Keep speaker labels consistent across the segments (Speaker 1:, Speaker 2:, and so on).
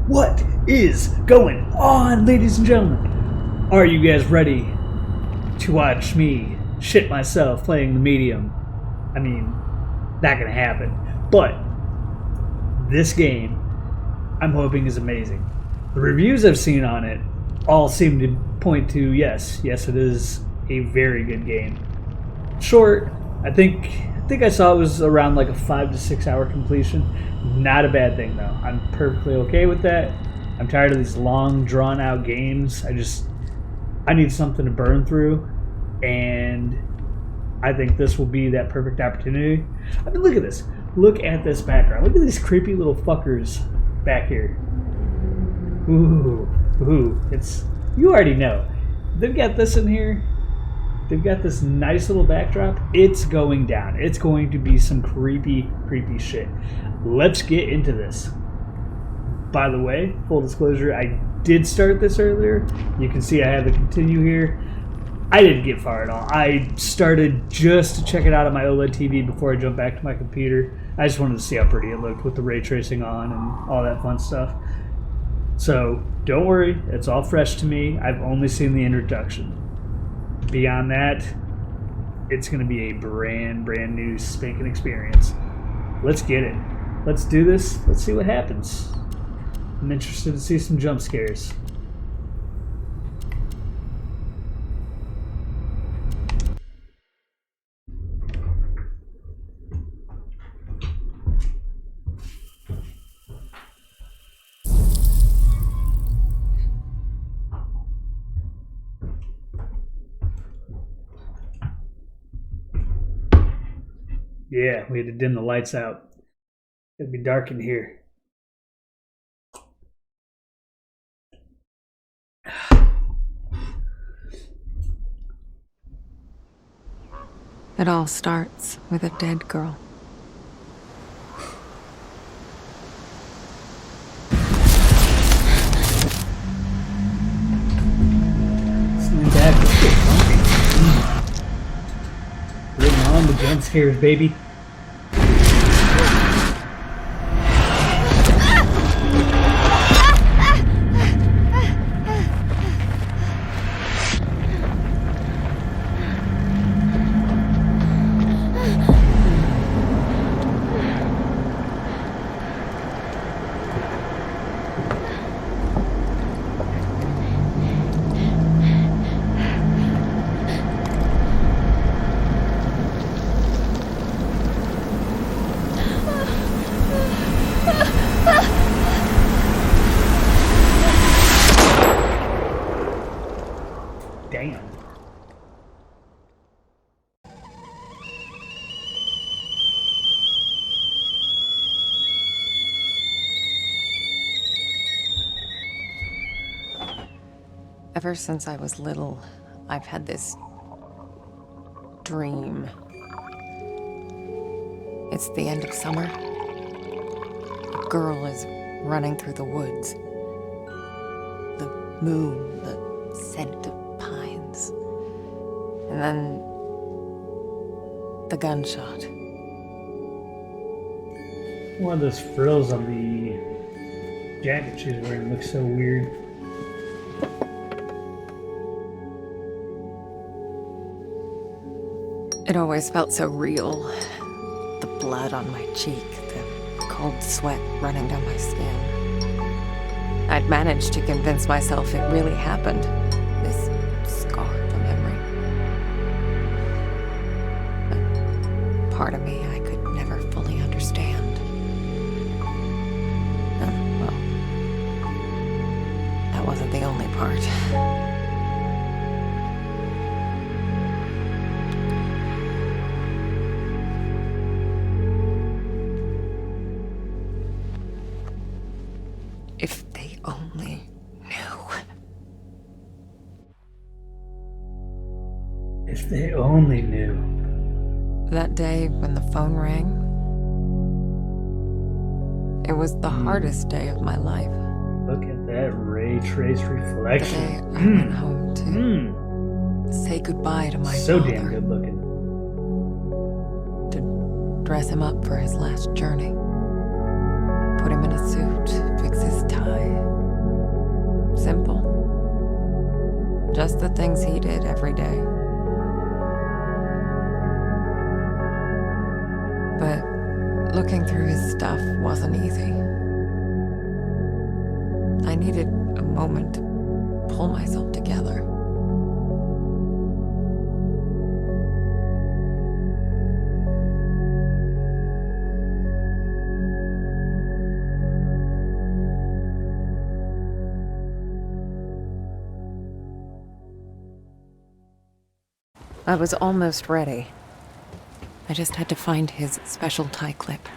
Speaker 1: What is going on, ladies and gentlemen? Are you guys ready to watch me shit myself playing the Medium? I mean, not gonna happen. But this game, I'm hoping, is amazing. The reviews I've seen on it all seem to point to yes, it is a very good game. Short, I think I saw it was around like a 5 to 6 hour completion. Not a bad thing though. I'm perfectly okay with that. I'm tired of these long, drawn out games. I need something to burn through, and I think this will be that perfect opportunity. I mean, look at this. Look at this background. Look at these creepy little fuckers back here. Ooh, you already know. They've got this in here. They've got this nice little backdrop. It's going down. It's going to be some creepy shit. Let's get into this. By the way, full disclosure, I did start this earlier. You can see I have the continue here. I didn't get far at all. I started just to check it out on my OLED TV before I jumped back to my computer. I just wanted to see how pretty it looked with the ray tracing on and all that fun stuff. So don't worry, it's all fresh to me. I've only seen the introduction. Beyond that, it's going to be a brand new spanking experience. Let's get it. Let's do this. Let's see what happens. I'm interested to see some jump scares. Yeah, we had to dim the lights out. It'd be dark in here.
Speaker 2: It all starts with a dead girl.
Speaker 1: Listening back, let's get funky. Bring on the jump scares, baby. Damn.
Speaker 2: Ever since I was little, I've had this dream. It's the end of summer. A girl is running through the woods. The moon, the scent of pines. And then the gunshot.
Speaker 1: One of those frills on the jacket she's wearing looks so weird.
Speaker 2: It always felt so real. The blood on my cheek, the cold sweat running down my skin. I'd managed to convince myself it really happened. This scar of a memory. But part of me I could never fully understand. Well, that wasn't the only part. If they only knew.
Speaker 1: If they only knew.
Speaker 2: That day when the phone rang, it was the hardest day of my life.
Speaker 1: Look at that ray trace
Speaker 2: The
Speaker 1: reflection.
Speaker 2: day I went home to say goodbye to my
Speaker 1: So
Speaker 2: father.
Speaker 1: damn good looking.
Speaker 2: To dress him up for his last journey. Put him in a suit, fix his tie, Just the things he did every day. But looking through his stuff wasn't easy. I needed a moment to pull myself together. I was almost ready. I just had to find his special tie clip.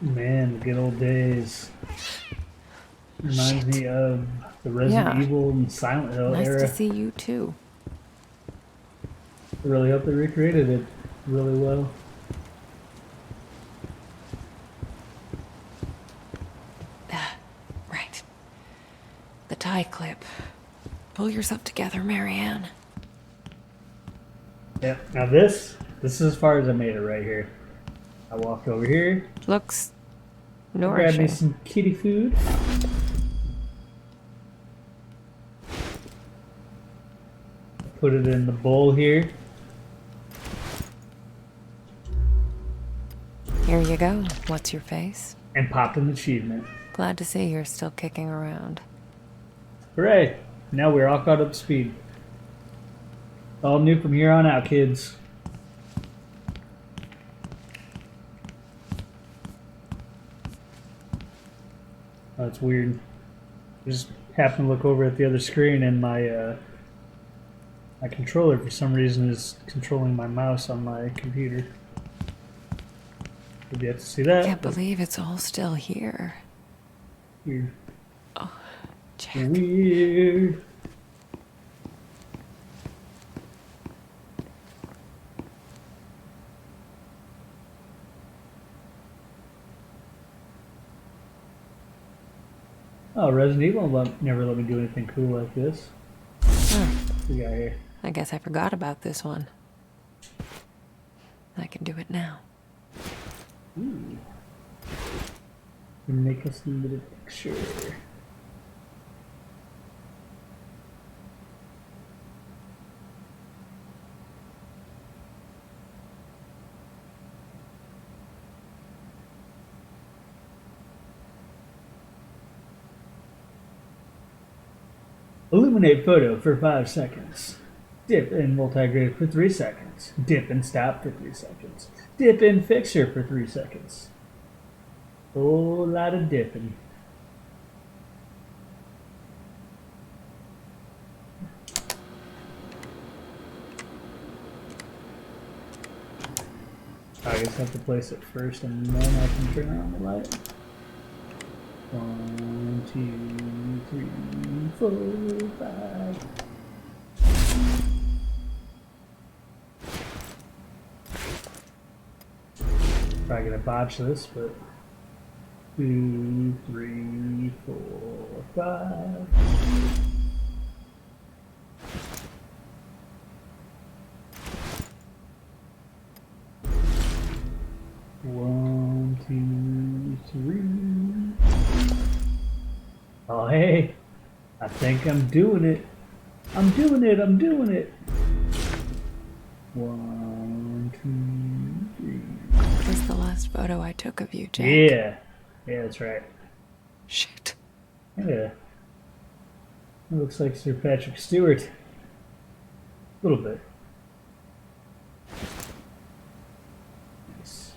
Speaker 1: Man, the good old days. Reminds me of the Resident Evil and Silent Hill era.
Speaker 2: Nice to see you too.
Speaker 1: I really hope they recreated it really well.
Speaker 2: Right. The tie clip. Pull yourself together, Marianne.
Speaker 1: Yep. Now this is as far as I made it right here. I walked over here.
Speaker 2: Looks
Speaker 1: Grab
Speaker 2: nourishing.
Speaker 1: me some kitty food. Put it in the bowl here.
Speaker 2: Here you go. What's your face?
Speaker 1: And popped an achievement.
Speaker 2: Glad to see you're still kicking around.
Speaker 1: Hooray! Now we're all caught up to speed. All new from here on out, kids. Oh, it's weird. I just happened to look over at the other screen, and my my controller, for some reason, is controlling my mouse on my computer. Did you have to see that?
Speaker 2: Can't believe it's all still here.
Speaker 1: Weird.
Speaker 2: Oh, Jack.
Speaker 1: Weird. Oh, Resident Evil never let me do anything cool like this. What we got here?
Speaker 2: I guess I forgot about this one. I can do it now.
Speaker 1: Ooh. Make us a little picture. Illuminate photo for 5 seconds. Dip in multi-grade for 3 seconds. Dip and stop for 3 seconds. Dip in fixture for 3 seconds. Whole lot of dipping. I guess I have to place it first and then I can turn on the light. 1, 2, 3, 4, 5. Probably gonna botch this, but 2, 3, 4, 5. One, 2, 3. Oh, hey, I think I'm doing it. I'm doing it. 1, 2, 3.
Speaker 2: This is the last photo I took of you, Jack.
Speaker 1: Yeah, that's right.
Speaker 2: Shit.
Speaker 1: Yeah, it looks like Sir Patrick Stewart. A little bit. Nice.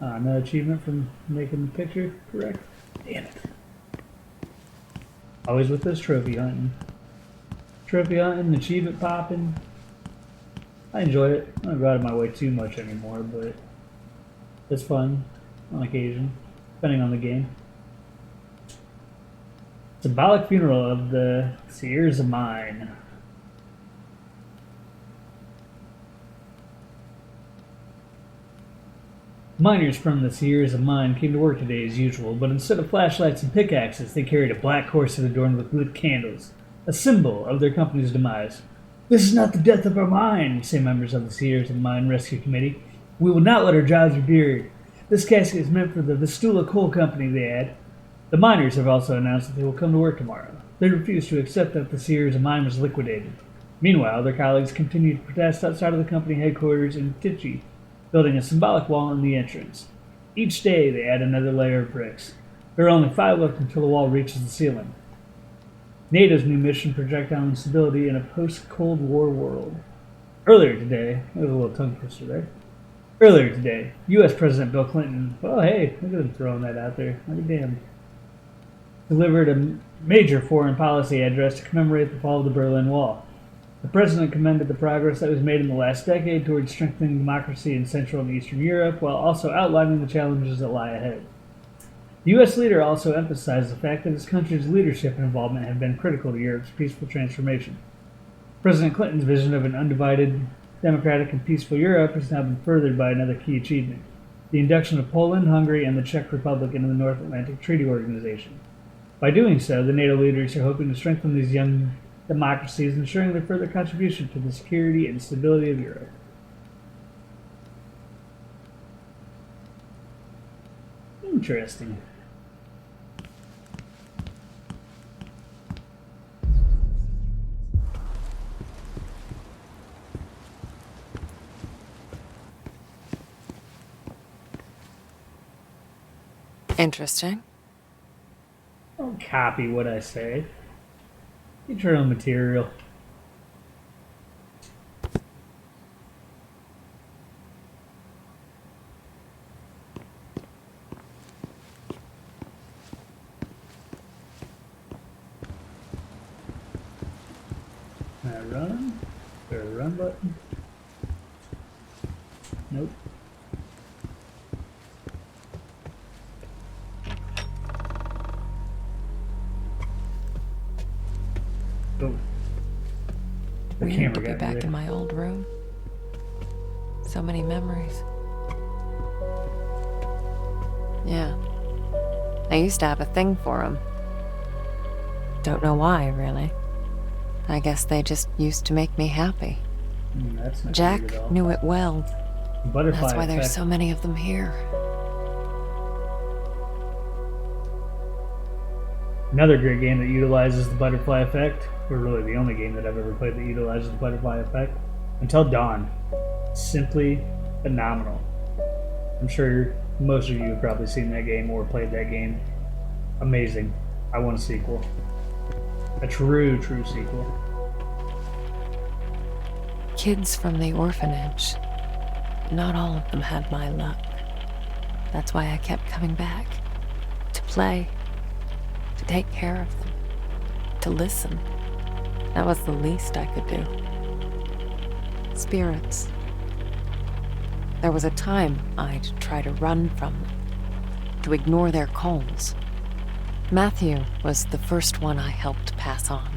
Speaker 1: No achievement from making the picture correct. Damn it. Always with this trophy hunting. Trophy hunting, achievement popping. I enjoy it. I don't go out of my way too much anymore, but it's fun on occasion, depending on the game. Symbolic funeral of the Sears of Mine. Miners from the MEDIUMMMM came to work today as usual, but instead of flashlights and pickaxes, they carried a black horse adorned with lit candles, a symbol of their company's demise. "This is not the death of our mine," say members of the MEDIUMMMM Rescue Committee. "We will not let our jobs be buried. This casket is meant for the Vistula Coal Company," they add. The miners have also announced that they will come to work tomorrow. They refuse to accept that the MEDIUMMMM was liquidated. Meanwhile, their colleagues continue to protest outside of the company headquarters in Tichy, building a symbolic wall in the entrance. Each day, they add another layer of bricks. There are only 5 left until the wall reaches the ceiling. NATO's new mission: projectile instability in a post-Cold War world. Earlier today, there's a little tongue twister there. Earlier today, U.S. President Bill Clinton, oh hey, look at him throwing that out there, like a damn, delivered a major foreign policy address to commemorate the fall of the Berlin Wall. The president commended the progress that was made in the last decade towards strengthening democracy in Central and Eastern Europe, while also outlining the challenges that lie ahead. The U.S. leader also emphasized the fact that his country's leadership and involvement have been critical to Europe's peaceful transformation. President Clinton's vision of an undivided, democratic, and peaceful Europe has now been furthered by another key achievement: the induction of Poland, Hungary, and the Czech Republic into the North Atlantic Treaty Organization. By doing so, the NATO leaders are hoping to strengthen these young democracies, ensuring their further contribution to the security and stability of Europe. Interesting.
Speaker 2: Interesting.
Speaker 1: Don't copy what I say. Get your own material. Can I run? Is there a run button? Nope. Oh. The
Speaker 2: Weird
Speaker 1: camera
Speaker 2: to be
Speaker 1: got me
Speaker 2: back
Speaker 1: there.
Speaker 2: in my old room. So many memories. Yeah. I used to have a thing for them. Don't know why, really. I guess they just used to make me happy.
Speaker 1: That's not
Speaker 2: Jack
Speaker 1: weird at all.
Speaker 2: knew it well.
Speaker 1: Butterfly
Speaker 2: That's why there's
Speaker 1: effect.
Speaker 2: so many of them here.
Speaker 1: Another great game that utilizes the butterfly effect, or really the only game that I've ever played that utilizes the butterfly effect, Until Dawn. Simply phenomenal. I'm sure most of you have probably seen that game or played that game. Amazing. I want a sequel. A true sequel.
Speaker 2: Kids from the orphanage. Not all of them had my luck. That's why I kept coming back. To play. To take care of them. To listen. That was the least I could do. Spirits. There was a time I'd try to run from them. To ignore their calls. Matthew was the first one I helped pass on.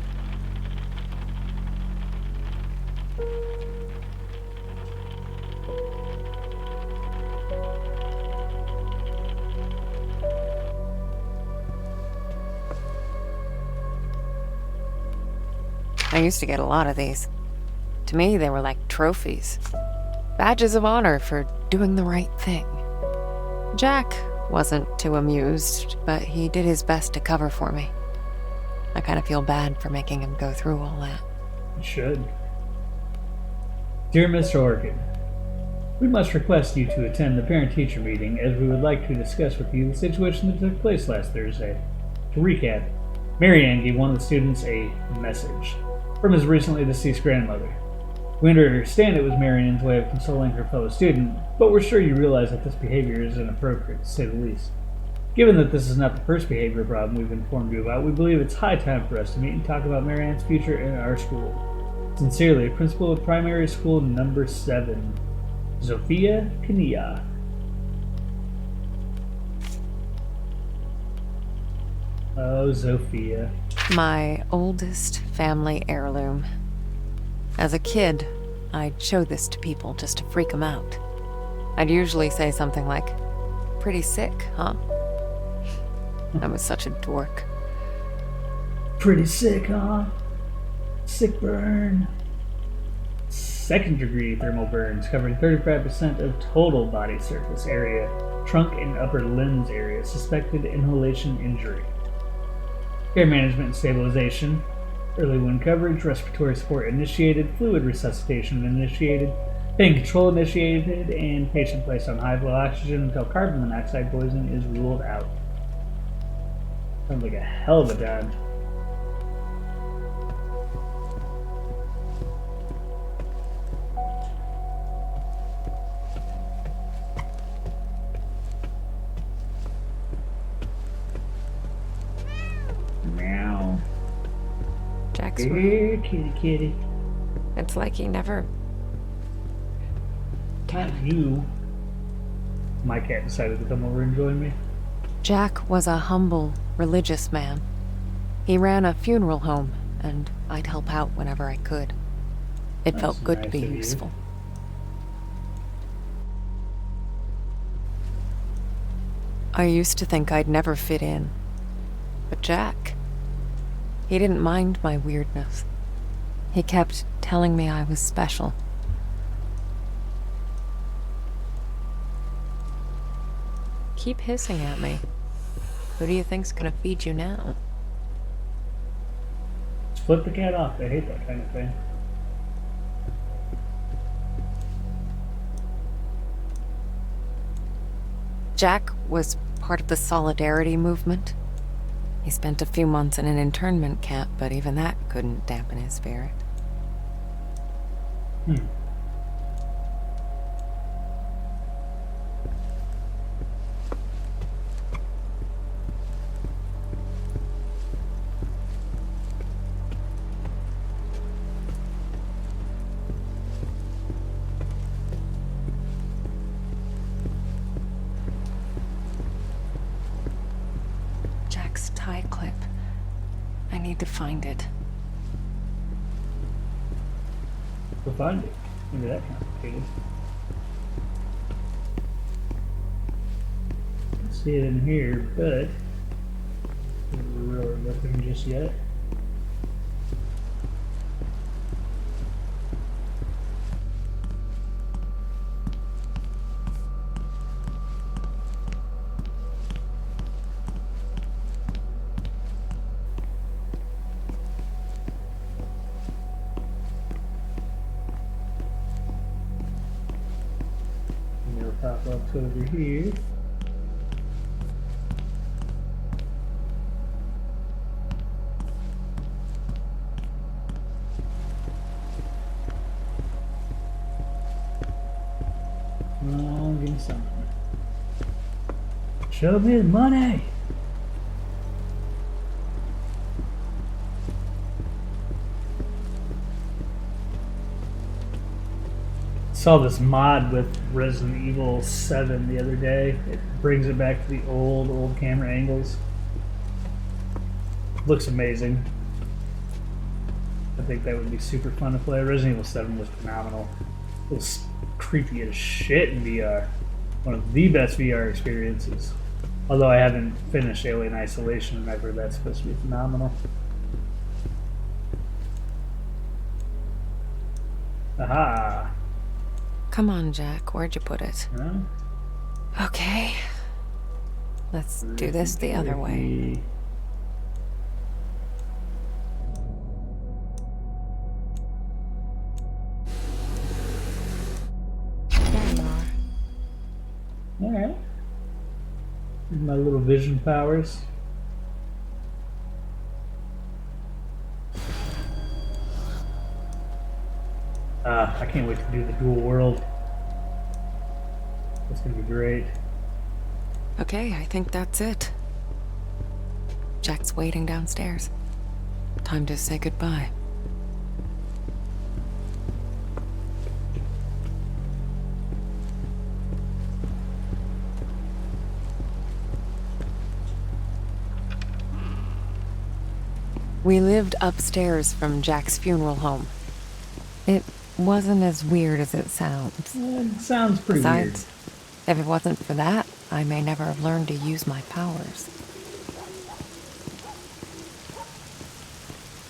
Speaker 2: I used to get a lot of these. To me, they were like trophies. Badges of honor for doing the right thing. Jack wasn't too amused, but he did his best to cover for me. I kind of feel bad for making him go through all that.
Speaker 1: You should. Dear Mr. Orchid, we must request you to attend the parent-teacher meeting as we would like to discuss with you the situation that took place last Thursday. To recap, Mary Ann gave one of the students a message from his recently deceased grandmother. We understand it was Mary Ann's way of consoling her fellow student, but we're sure you realize that this behavior is inappropriate, to say the least. Given that this is not the first behavior problem we've informed you about, we believe it's high time for us to meet and talk about Mary Ann's future in our school. Sincerely, Principal of Primary School Number 7, Zofia Kania. Oh, Zofia.
Speaker 2: My oldest family heirloom. As a kid, I'd show this to people just to freak them out. I'd usually say something like, "Pretty sick, huh?" I was such a dork.
Speaker 1: Pretty sick, huh? Sick burn. Second-degree thermal burns covering 35% of total body surface area, trunk and upper limbs area, suspected inhalation injury. Care management and stabilization. Early wound coverage, respiratory support initiated, fluid resuscitation initiated, pain control initiated, and patient placed on high-flow oxygen until carbon monoxide poisoning is ruled out. Sounds like a hell of a time. Meow.
Speaker 2: Jack's
Speaker 1: Here, kitty kitty.
Speaker 2: It's like he never...
Speaker 1: Not you. My cat decided to come over and join me.
Speaker 2: Jack was a humble, religious man. He ran a funeral home, and I'd help out whenever I could. It
Speaker 1: That's
Speaker 2: felt good to
Speaker 1: nice
Speaker 2: be
Speaker 1: of you.
Speaker 2: useful. I used to think I'd never fit in. But Jack, he didn't mind my weirdness. He kept telling me I was special. Keep hissing at me. Who do you think's gonna feed you now?
Speaker 1: Just flip the cat off. I hate that kind of thing.
Speaker 2: Jack was part of the Solidarity movement. He spent a few months in an internment camp, but even that couldn't dampen his spirit. Jack's tie clip. I need to find it.
Speaker 1: We'll find it. Maybe that complicated. Can't see it in here, but we're really looking just yet. Pop up over here. Oh, give me something. Show me the money. Saw this mod with Resident Evil 7 the other day. It brings it back to the old camera angles. Looks amazing. I think that would be super fun to play. Resident Evil 7 was phenomenal. It was creepy as shit in VR. One of the best VR experiences. Although I haven't finished Alien Isolation, and I've heard that's supposed to be phenomenal. Aha!
Speaker 2: Come on, Jack. Where'd you put it?
Speaker 1: No?
Speaker 2: Okay. Let's do this the other way. There you are.
Speaker 1: Alright. My little vision powers. I can't wait to do the dual world. That's gonna be great.
Speaker 2: Okay, I think that's it. Jack's waiting downstairs. Time to say goodbye. We lived upstairs from Jack's funeral home. It wasn't as weird as it sounds.
Speaker 1: It sounds pretty
Speaker 2: Besides, if it wasn't for that, I may never have learned to use my powers.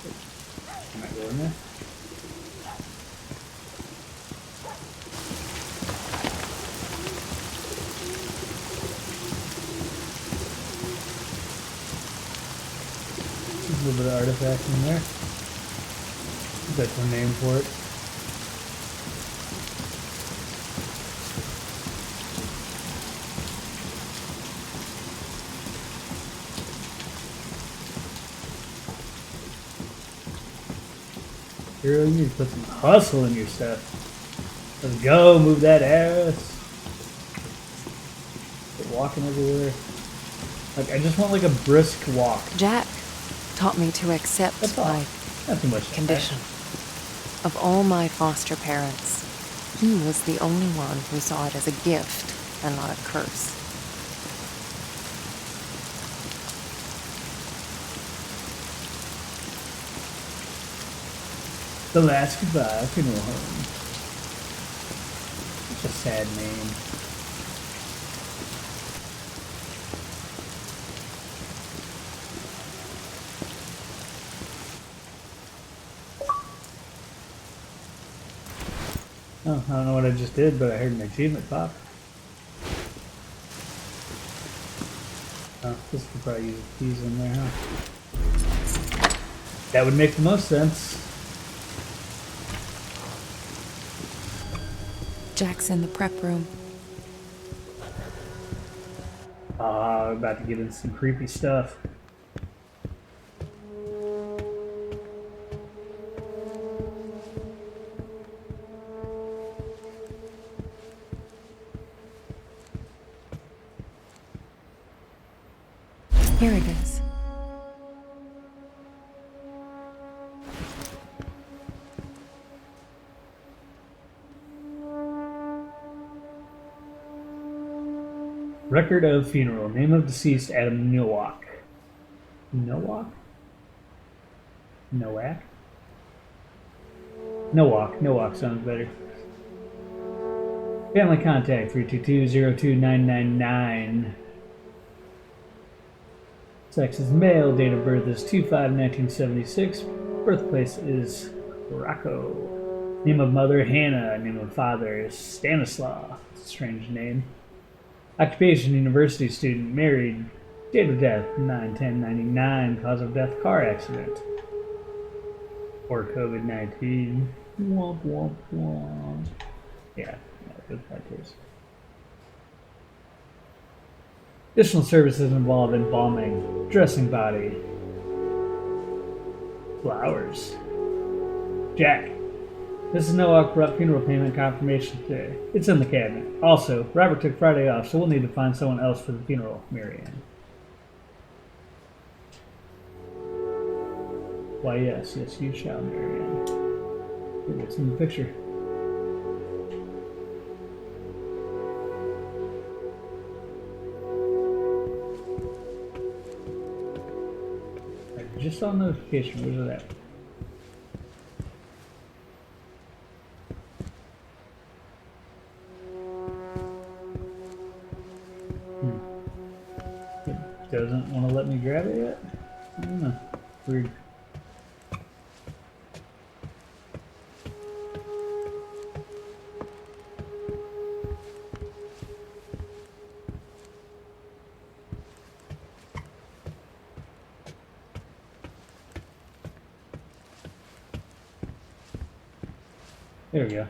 Speaker 1: weird. Can I go in there? A little bit of artifact in there. That's the name for it. Girl, you need to put some hustle in your stuff. Let's go, move that ass. Quit walking everywhere. Like, I just want like a brisk walk.
Speaker 2: Jack taught me to accept
Speaker 1: That's all.
Speaker 2: my
Speaker 1: Not too much.
Speaker 2: condition. Of all my foster parents, he was the only one who saw it as a gift and not a curse.
Speaker 1: The Last Goodbye Funeral Home. Such a sad name. Oh, I don't know what I just did, but I heard an achievement pop. Oh, this could probably use the keys in there, huh? That would make the most sense.
Speaker 2: Jack's in the prep room.
Speaker 1: Ah, I'm about to get into some creepy stuff.
Speaker 2: Here it is.
Speaker 1: Record of funeral. Name of deceased Adam Nowak. Nowak? Nowak? Nowak sounds better. Family contact 322-02999. Sex is male. Date of birth is 2/5/1976. Birthplace is Rocco. Name of mother Hannah. Name of father is Stanislaw. Strange name. Occupation, university student, married. Date of death, 9/10/99. Cause of death, car accident. Or COVID-19. Womp womp womp. Yeah, good factors. Additional services involved embalming, dressing body, flowers. Jack. This is no corrupt funeral payment confirmation today. It's in the cabinet. Also, Robert took Friday off, so we'll need to find someone else for the funeral, Marianne. Why, yes, you shall, Marianne. What's in the picture? I just saw a notification. Where's it at? Doesn't want to let me grab it yet? I don't know. Weird. There we go.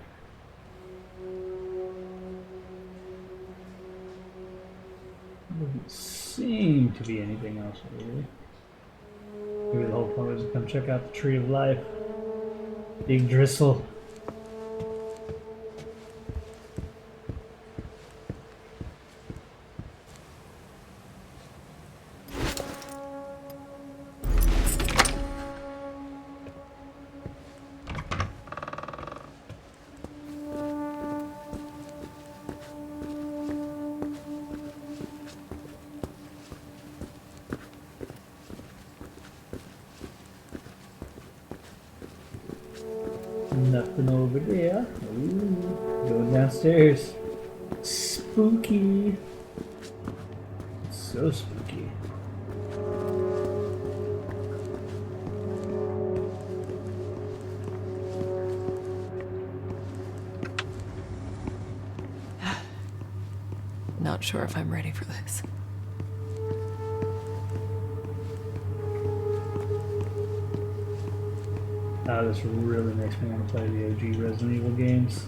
Speaker 1: Doesn't seem to be anything else over here. Maybe the whole point was to come check out the Tree of Life. Big Dristle. Nothing over there. Ooh, going downstairs. Spooky. So spooky.
Speaker 2: Not sure if I'm ready for this.
Speaker 1: This really makes me want to play the OG Resident Evil games.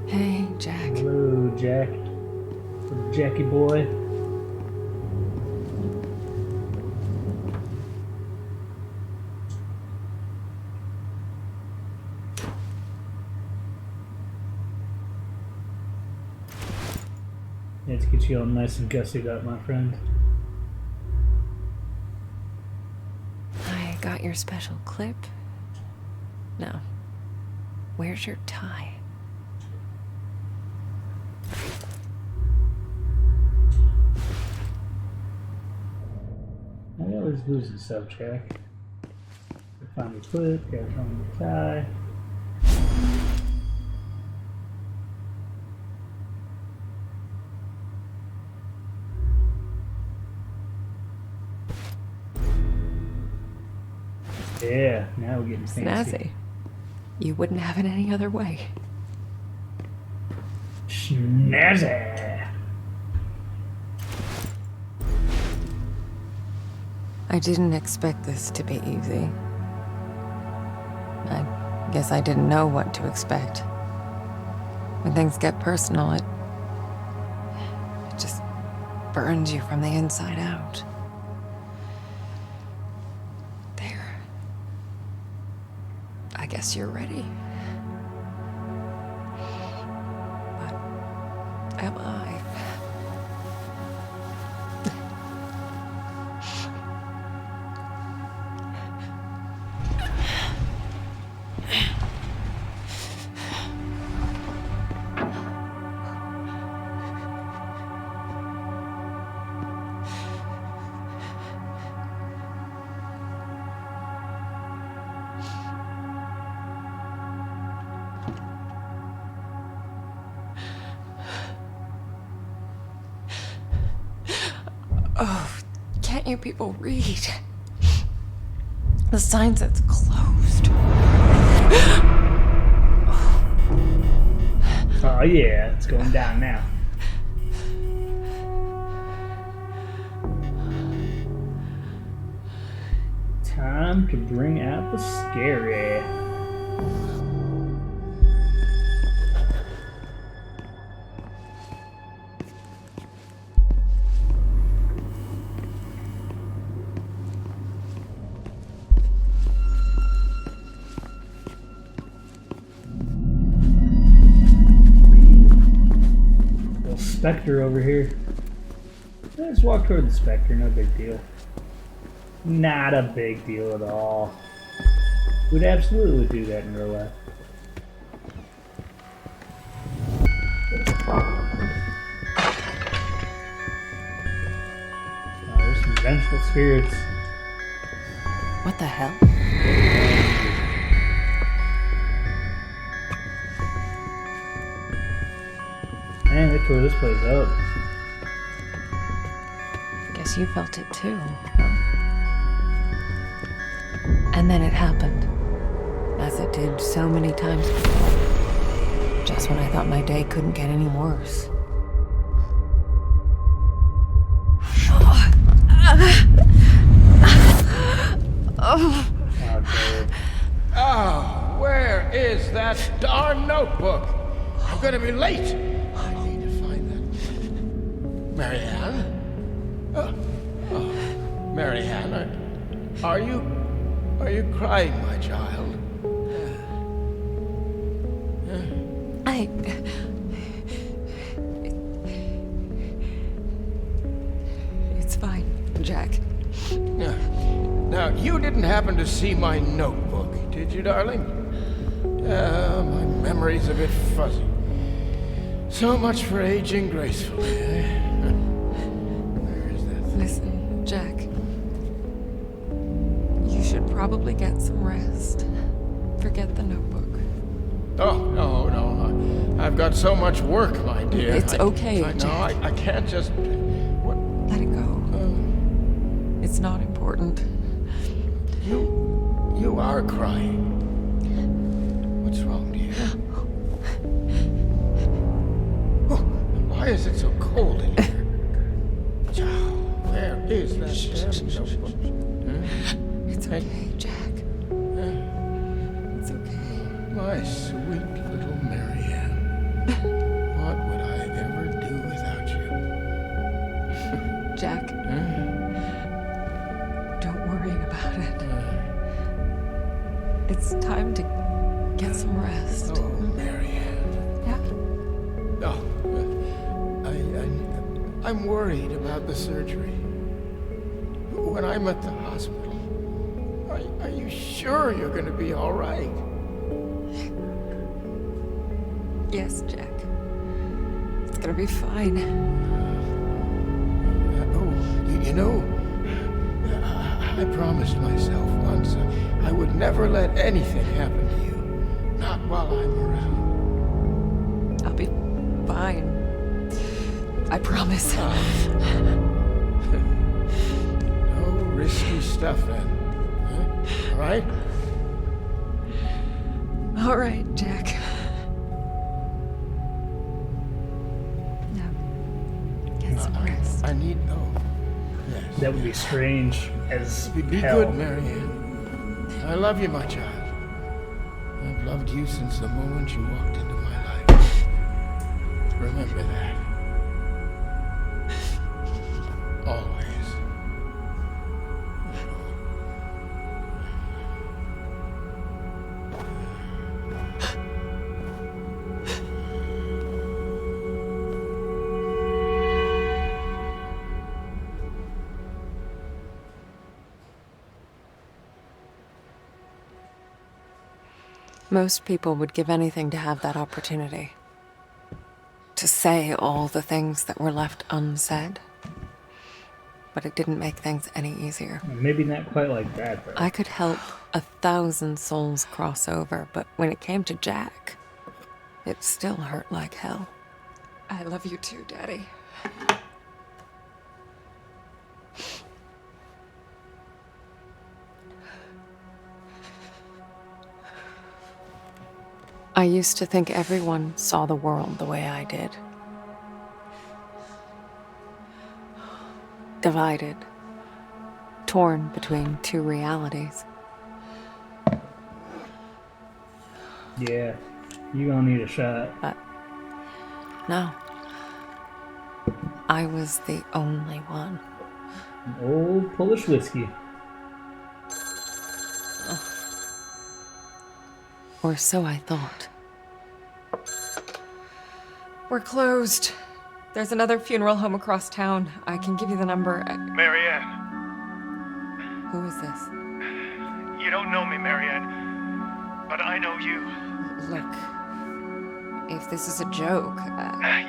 Speaker 2: Hey, Jack.
Speaker 1: Hello, Jack. Jackie boy. Let's get you all nice and gussied up, my friend.
Speaker 2: I got your special clip. No. Where's your tie?
Speaker 1: I always lose the stuff, Jack. Gotta find the clip, gotta find the tie. Yeah, now we're getting fancy.
Speaker 2: Snazzy. You wouldn't have it any other way.
Speaker 1: Snazzy.
Speaker 2: I didn't expect this to be easy. I guess I didn't know what to expect. When things get personal, it just burns you from the inside out. There. I guess you're ready. But am I? Oh, can't you people read? The sign says closed.
Speaker 1: Oh yeah, it's going down now. Time to bring out the scary. Spectre over here. Let's walk toward the Spectre, no big deal. Not a big deal at all. Would absolutely do that in real life. Oh, there's some vengeful spirits.
Speaker 2: What the hell?
Speaker 1: Man, they tore this place up.
Speaker 2: Guess you felt it too, huh? And then it happened. As it did so many times before. Just when I thought my day couldn't get any worse.
Speaker 3: Oh, where is that darn notebook? I'm gonna be late. I need to find that. Marianne? Marianne, are you crying, my child?
Speaker 2: It's fine, Jack.
Speaker 3: Now, you didn't happen to see my notebook, did you, darling? My memory's a bit fuzzy. So much for aging gracefully, eh? Where is that thing?
Speaker 2: Listen, Jack. You should probably get some rest. Forget the notebook.
Speaker 3: Oh, no. I've got so much work, my dear.
Speaker 2: It's okay,
Speaker 3: No,
Speaker 2: Jack.
Speaker 3: I can't just... What?
Speaker 2: Let it go. It's not important.
Speaker 3: You are crying. What's wrong, dear? Oh, why is it so cold in here? Chow, where is that damn notebook?
Speaker 2: It's okay, Jack. It's okay.
Speaker 3: My sweet little Marianne. What would I ever do without you?
Speaker 2: Jack. Don't worry about it. It's time to get some rest.
Speaker 3: Oh, Marianne.
Speaker 2: Yeah.
Speaker 3: Oh, I'm worried about the surgery. When I'm at the hospital, are you sure you're going to be all right?
Speaker 2: Yes, Jack. It's gonna be fine.
Speaker 3: You know, I promised myself once I would never let anything happen to you. Not while I'm around.
Speaker 2: I'll be fine. I promise.
Speaker 3: No risky stuff then. Huh? All right?
Speaker 2: All right, Jack. Now, get some rest.
Speaker 3: I need... Oh, yes.
Speaker 1: That would be strange as
Speaker 3: Be
Speaker 1: hell.
Speaker 3: good, Marianne. I love you, my child. I've loved you since the moment you walked into my life. Remember that. Always.
Speaker 2: Most people would give anything to have that opportunity. To say all the things that were left unsaid. But it didn't make things any easier.
Speaker 1: Maybe not quite like that, though.
Speaker 2: I could help 1,000 souls cross over, but when it came to Jack, it still hurt like hell. I love you too, Daddy. I used to think everyone saw the world the way I did. Divided. Torn between two realities.
Speaker 1: Yeah, you gonna need a shot.
Speaker 2: But no. I was the only one.
Speaker 1: An old Polish whiskey.
Speaker 2: Or so I thought. We're closed. There's another funeral home across town. I can give you the number.
Speaker 4: Marianne,
Speaker 2: Who is this?
Speaker 4: you don't know me, Marianne, but I know you.
Speaker 2: Look, if this is a joke...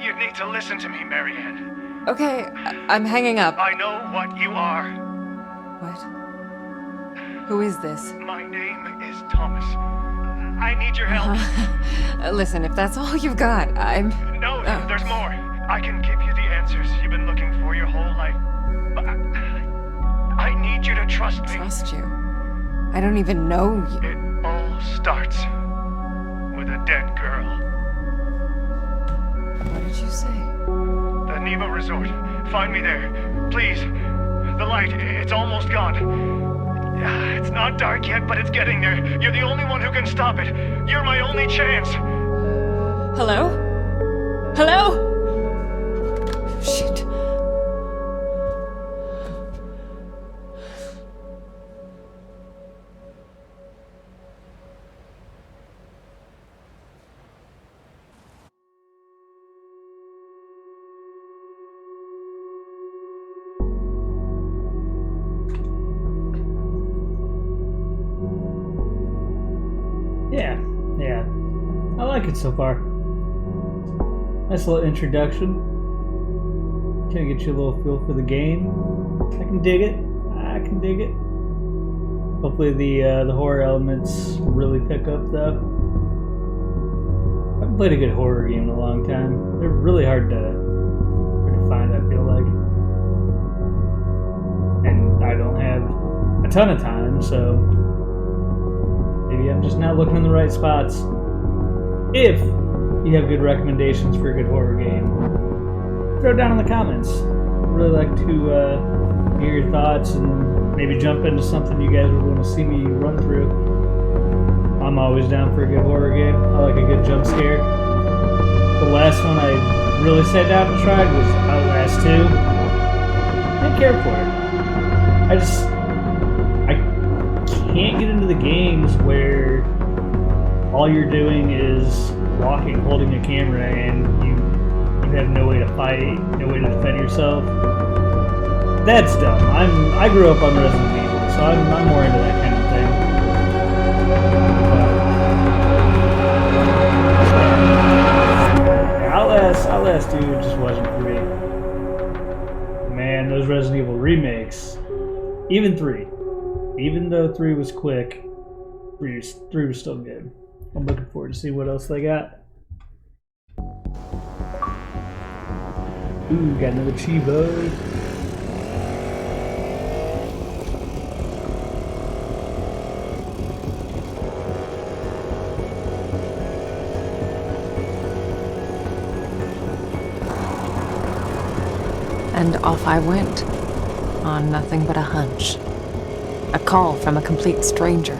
Speaker 4: You need to listen to me, Marianne.
Speaker 2: Okay, I'm hanging up.
Speaker 4: I know what you are.
Speaker 2: What? Who is this?
Speaker 4: My name is Thomas. I need your help.
Speaker 2: Listen, if that's all you've got, I'm...
Speaker 4: No, there's more. I can give you the answers you've been looking for your whole life. But I need you to trust me.
Speaker 2: Trust you? I don't even know you.
Speaker 4: It all starts with a dead girl.
Speaker 2: What did you say?
Speaker 4: The Neva Resort. Find me there. Please. The light, it's almost gone. It's not dark yet, but it's getting there. You're the only one who can stop it. You're my only chance.
Speaker 2: Hello? Hello? Shit.
Speaker 1: Yeah. I like it so far. Nice little introduction. Kind of get you a little feel for the game. I can dig it. I can dig it. Hopefully the horror elements really pick up though. I haven't played a good horror game in a long time. They're really hard to find, I feel like. And I don't have a ton of time, so maybe I'm just not looking in the right spots. If you have good recommendations for a good horror game, throw it down in the comments. I'd really like to hear your thoughts and maybe jump into something you guys would want to see me run through. I'm always down for a good horror game. I like a good jump scare. The last one I really sat down and tried was Outlast 2. I didn't care for it. I can't get into the games where all you're doing is walking, holding a camera, and you have no way to fight, no way to defend yourself. That's dumb. I grew up on Resident Evil, so I'm more into that kind of thing. Outlast 2 just wasn't for me. Man, those Resident Evil remakes, even 3, even though 3 was quick, 3 was still good. I'm looking forward to see what else they got. Ooh, got another Chivo.
Speaker 2: And off I went, on nothing but a hunch. A call from a complete stranger.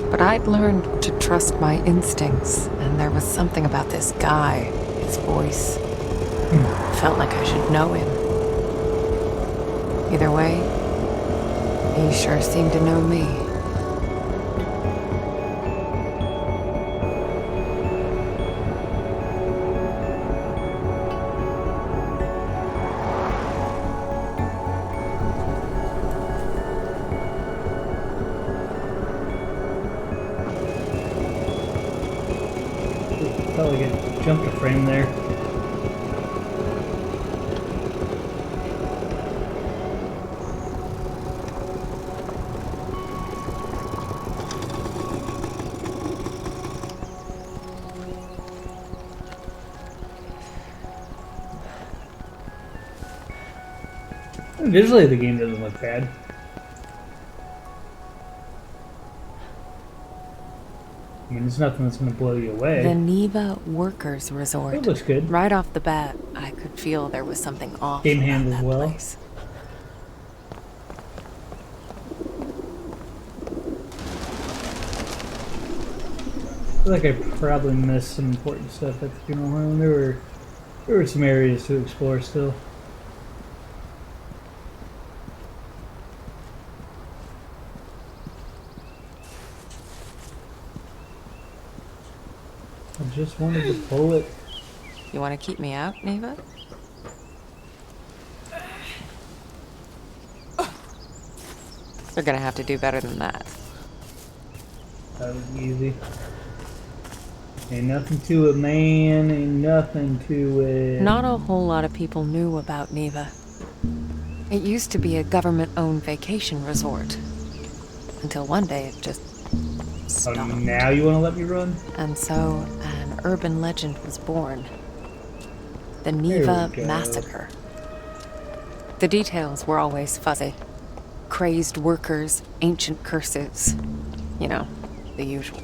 Speaker 2: But I'd learned to trust my instincts, and there was something about this guy, his voice. Felt like I should know him. Either way, he sure seemed to know me.
Speaker 1: Felt like it jumped a frame there. Visually, the game doesn't look bad. I mean, it's nothing that's going to blow you away.
Speaker 2: The Neva Workers Resort.
Speaker 1: It looks good.
Speaker 2: Right off the bat, I could feel there was something off
Speaker 1: Game
Speaker 2: about
Speaker 1: handled
Speaker 2: that
Speaker 1: well.
Speaker 2: place.
Speaker 1: I feel like I probably missed some important stuff at the funeral home. There were some areas to explore still. I just wanted to pull it.
Speaker 2: You want to keep me out, Neva? You're gonna have to do better than that.
Speaker 1: That was easy. Ain't nothing to it, man. Ain't nothing to it.
Speaker 2: Not a whole lot of people knew about Neva. It used to be a government-owned vacation resort. Until one day it just stopped.
Speaker 1: Oh, now you want to let me run?
Speaker 2: And so an urban legend was born. The
Speaker 1: There
Speaker 2: Neva
Speaker 1: we go.
Speaker 2: Massacre. The details were always fuzzy. Crazed workers, ancient curses. You know, the usual.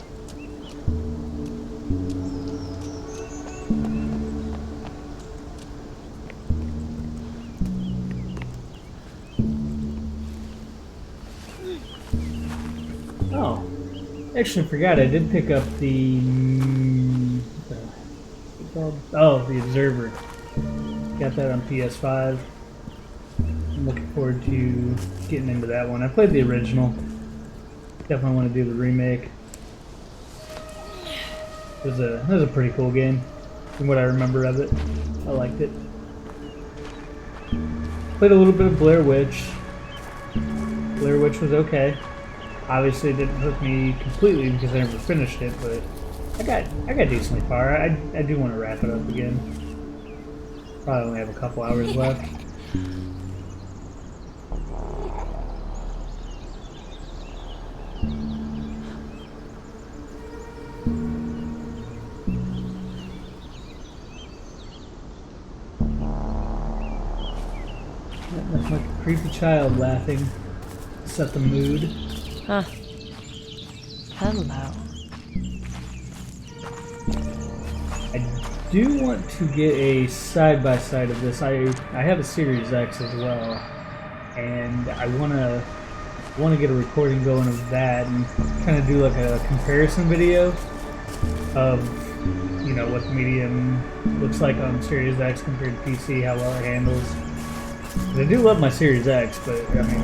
Speaker 1: Oh. Actually, I forgot. I did pick up the... the Observer. Got that on PS5. I'm looking forward to getting into that one. I played the original. Definitely want to do the remake. It was a pretty cool game, from what I remember of it. I liked it. Played a little bit of Blair Witch. Blair Witch was okay. Obviously, it didn't hook me completely because I never finished it, but I got decently far. I do want to wrap it up again. Probably only have a couple hours left. That's like a creepy child laughing. Set the mood.
Speaker 2: Huh. Hello.
Speaker 1: I do want to get a side-by-side of this. I have a Series X as well, and I want to get a recording going of that and kind of do like a comparison video of, you know, what the medium looks like on Series X compared to PC, how well it handles. And I do love my Series X, but I mean,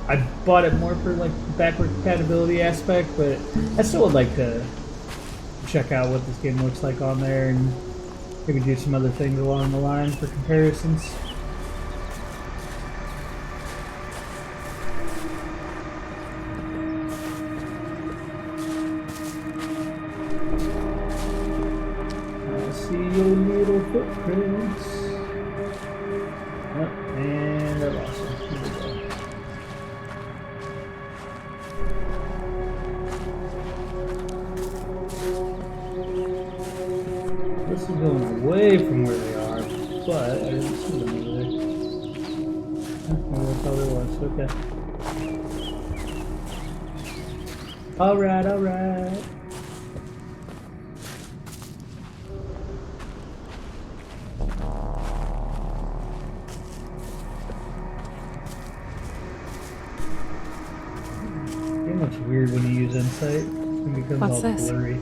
Speaker 1: I bought it more for like the backward compatibility aspect, but I still would like to check out what this game looks like on there and maybe do some other things along the line for comparisons. I see your little footprints. Oh, and I lost him. Here we go. This is going away from where they are, but I didn't see them over there. Oh, that's all there was. Okay. Alright, alright. It looks weird when you use Insight. It becomes
Speaker 2: What's
Speaker 1: all
Speaker 2: this?
Speaker 1: blurry.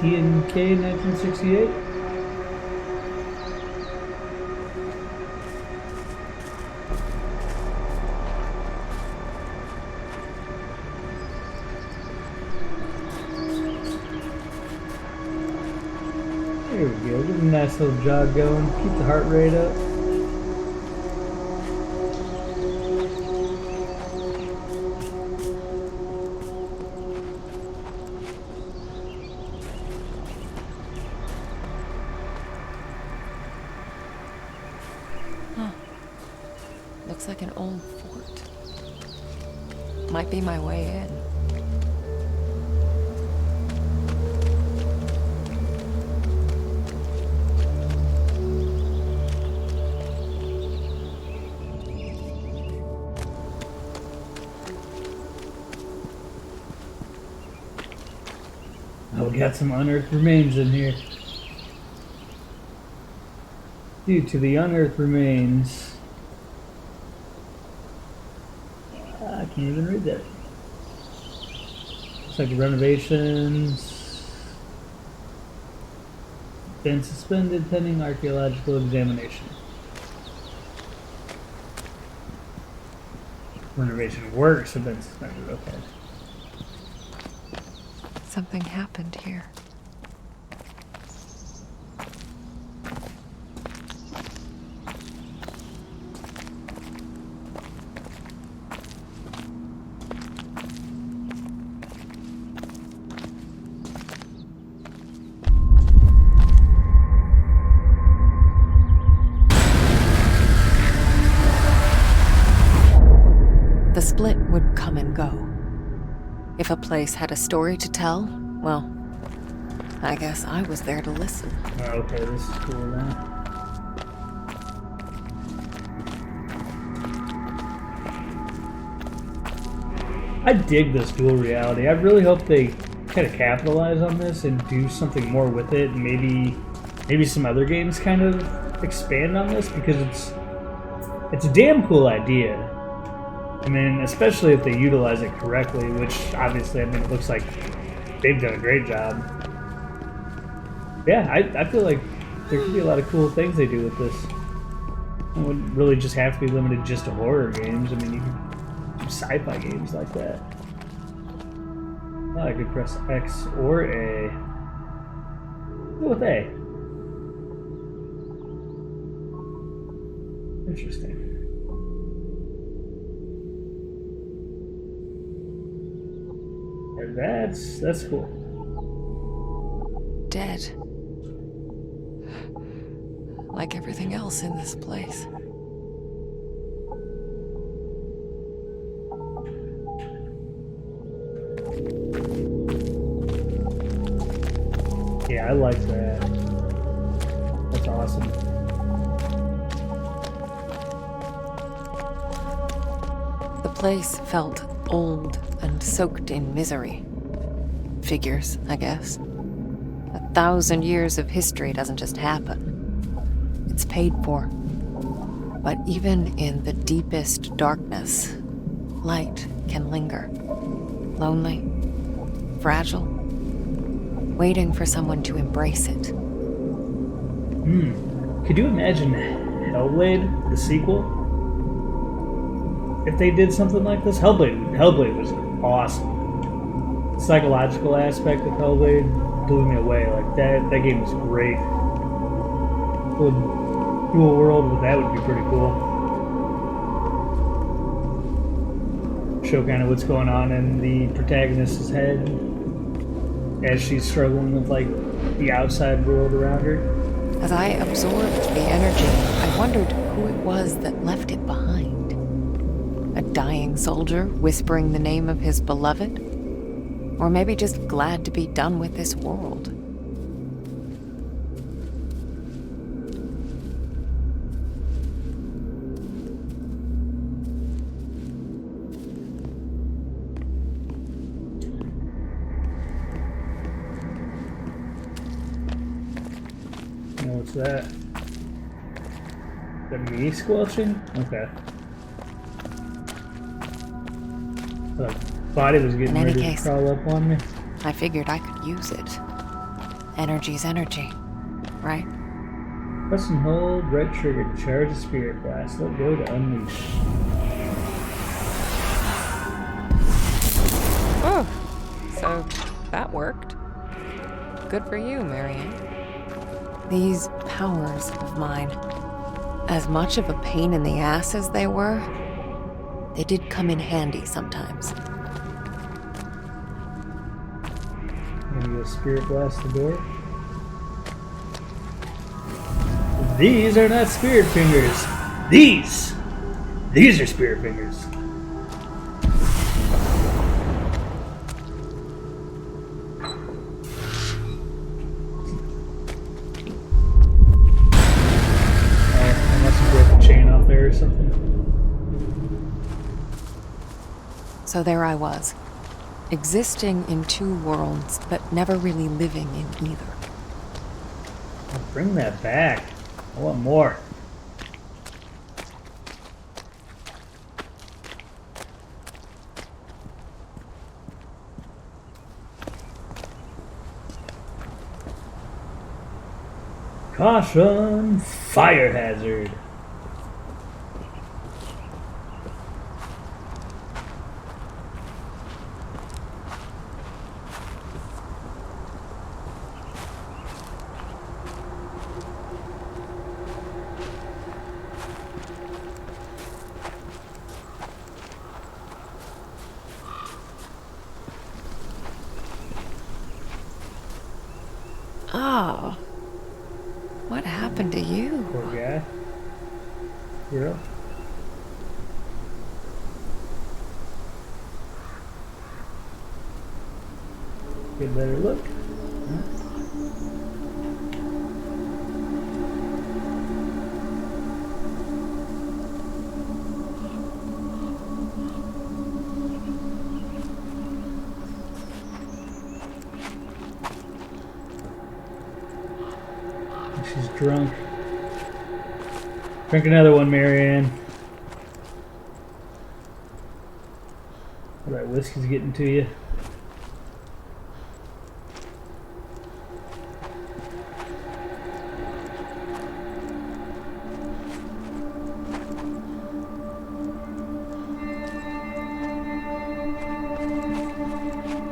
Speaker 1: TNK 1968? There we go. Get a nice little jog going. Keep the heart rate up.
Speaker 2: Looks like an old fort. Might be my way in.
Speaker 1: Oh, we got some unearthed remains in here. Due to the unearthed remains, I can't even read that. Looks like renovations been suspended pending archaeological examination. Renovation works have been suspended. Okay.
Speaker 2: Something happened here. The split would come and go. If a place had a story to tell, well, I guess I was there to listen.
Speaker 1: Oh, okay, this is cool now. I dig this dual reality. I really hope they kind of capitalize on this and do something more with it. And maybe some other games kind of expand on this, because it's a damn cool idea. I mean, especially if they utilize it correctly, which obviously, I mean, it looks like they've done a great job. Yeah, I feel like there could be a lot of cool things they do with this. It wouldn't really just have to be limited just to horror games. I mean, you could do sci-fi games like that. Oh, I could press X or A. Go with A. Interesting. That's cool.
Speaker 2: Dead. Like everything else in this place.
Speaker 1: Yeah, I like that. That's awesome.
Speaker 2: The place felt old and soaked in misery. Figures, I guess. 1,000 years of history doesn't just happen. It's paid for. But even in the deepest darkness, light can linger. Lonely, fragile, waiting for someone to embrace it.
Speaker 1: Could you imagine Hellblade, the sequel? If they did something like this? Hellblade was awesome. The psychological aspect of Hellblade blew me away. Like that game was great. Do a world with that would be pretty cool. Show kind of what's going on in the protagonist's head as she's struggling with like the outside world around her.
Speaker 2: As I absorbed the energy, I wondered who it was that left it behind. A dying soldier whispering the name of his beloved? Or maybe just glad to be done with this world.
Speaker 1: What's that? The me squelching? Okay. The body was getting ready to crawl up on me.
Speaker 2: I figured I could use it. Energy's energy, right?
Speaker 1: Press and hold right trigger to charge the spirit blast. Let go to unleash.
Speaker 2: Oh, so that worked. Good for you, Marianne. These powers of mine, as much of a pain in the ass as they were, they did come in handy sometimes.
Speaker 1: Maybe a spirit blast the door. These are not spirit fingers. These are spirit fingers. Or something.
Speaker 2: So there I was, existing in two worlds, but never really living in either.
Speaker 1: Bring that back. I want more. Caution! Fire hazard.
Speaker 2: Oh, what happened to you?
Speaker 1: Poor guy. Girl. Get a better look. She's drunk. Drink another one, Marianne. All that whiskey's getting to you.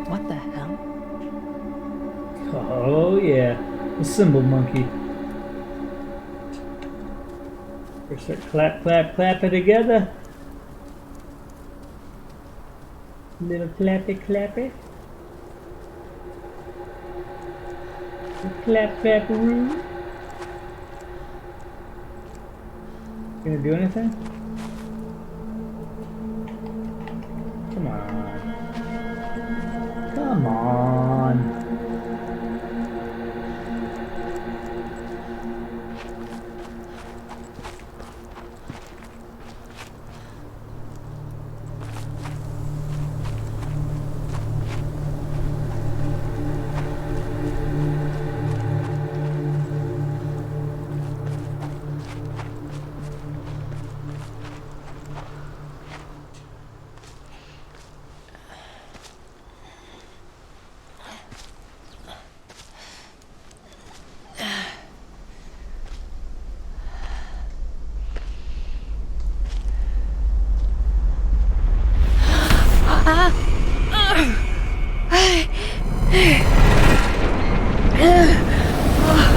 Speaker 2: What the hell?
Speaker 1: Oh yeah, the cymbal monkey. We're start clap, clap, clapping together. Little clappy, clappy. Clap, clap-a-roo. Gonna do anything? Come on. Come on.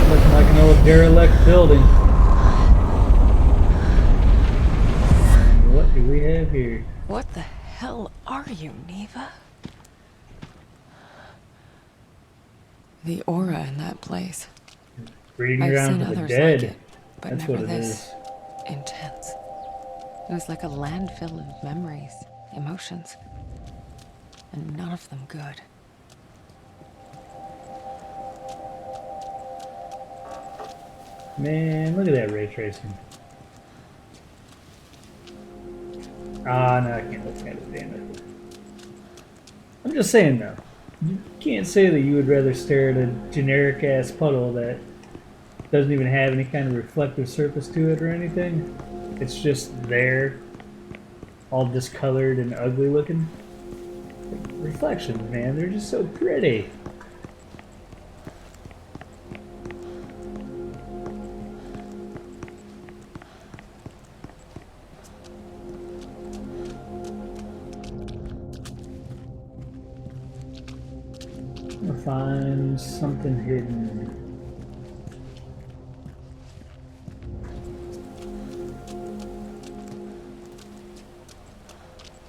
Speaker 1: Looking like an old derelict building. And what do we have here?
Speaker 2: What the hell are you, Neva? The aura in that place.
Speaker 1: Breeding
Speaker 2: I've
Speaker 1: ground
Speaker 2: seen
Speaker 1: for the
Speaker 2: others
Speaker 1: dead.
Speaker 2: like it, but
Speaker 1: That's
Speaker 2: never
Speaker 1: what it
Speaker 2: this
Speaker 1: is.
Speaker 2: intense. It was like a landfill of memories, emotions, and none of them good.
Speaker 1: Man, look at that ray tracing. Ah, no, I can't look at it, damn it. I'm just saying though, you can't say that you would rather stare at a generic ass puddle that doesn't even have any kind of reflective surface to it or anything. It's just there, all discolored and ugly looking. Reflections, man, they're just so pretty. I'm gonna find something hidden.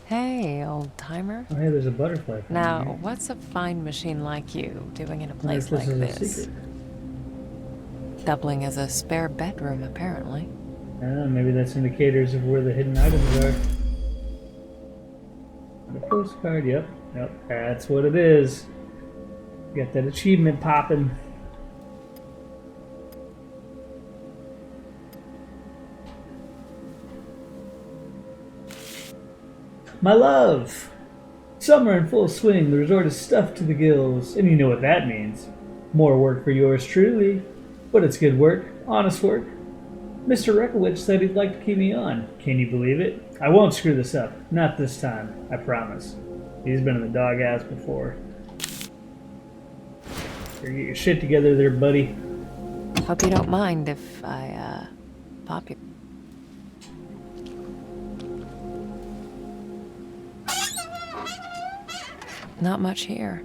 Speaker 2: Hey, old timer.
Speaker 1: Oh, hey, there's a butterfly.
Speaker 2: Now,
Speaker 1: here.
Speaker 2: what's a fine machine like you doing in a
Speaker 1: I wonder if
Speaker 2: place like
Speaker 1: is a
Speaker 2: this?
Speaker 1: secret.
Speaker 2: Doubling as a spare bedroom, apparently.
Speaker 1: Maybe that's indicators of where the hidden items are. On a postcard, yep, that's what it is. Got that achievement popping. My love! Summer in full swing, the resort is stuffed to the gills, and you know what that means. More work for yours truly. But it's good work, honest work. Mr. Rekowicz said he'd like to keep me on. Can you believe it? I won't screw this up. Not this time, I promise. He's been in the doghouse before. Here, get your shit together there, buddy.
Speaker 2: Hope you don't mind if I, pop you. Not much here.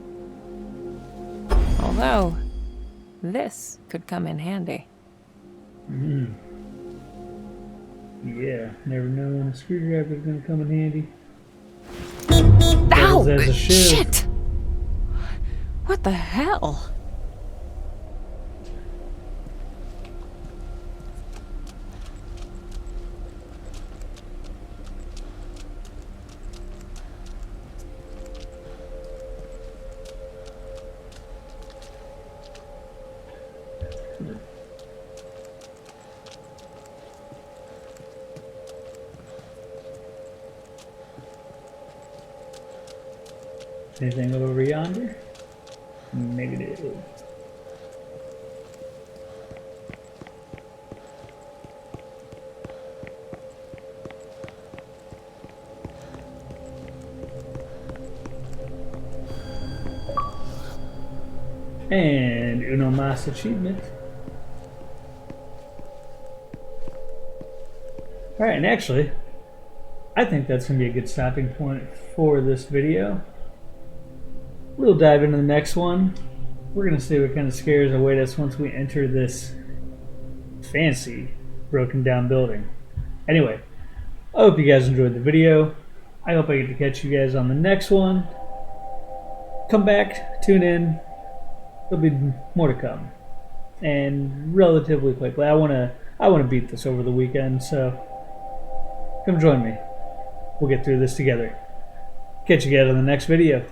Speaker 2: Although, this could come in handy.
Speaker 1: Yeah, never know when a screwdriver's gonna come in handy.
Speaker 2: Ow!
Speaker 1: As a shiv.
Speaker 2: Shit! What the hell?
Speaker 1: Anything over yonder? Negative. And uno mas achievement. Alright, and actually, I think that's going to be a good stopping point for this video. We'll dive into the next one. We're going to see what kind of scares await us once we enter this fancy, broken down building. Anyway, I hope you guys enjoyed the video. I hope I get to catch you guys on the next one. Come back, tune in. There'll be more to come. and relatively quickly. I wanna beat this over the weekend, so come join me. We'll get through this together. Catch you guys on the next video.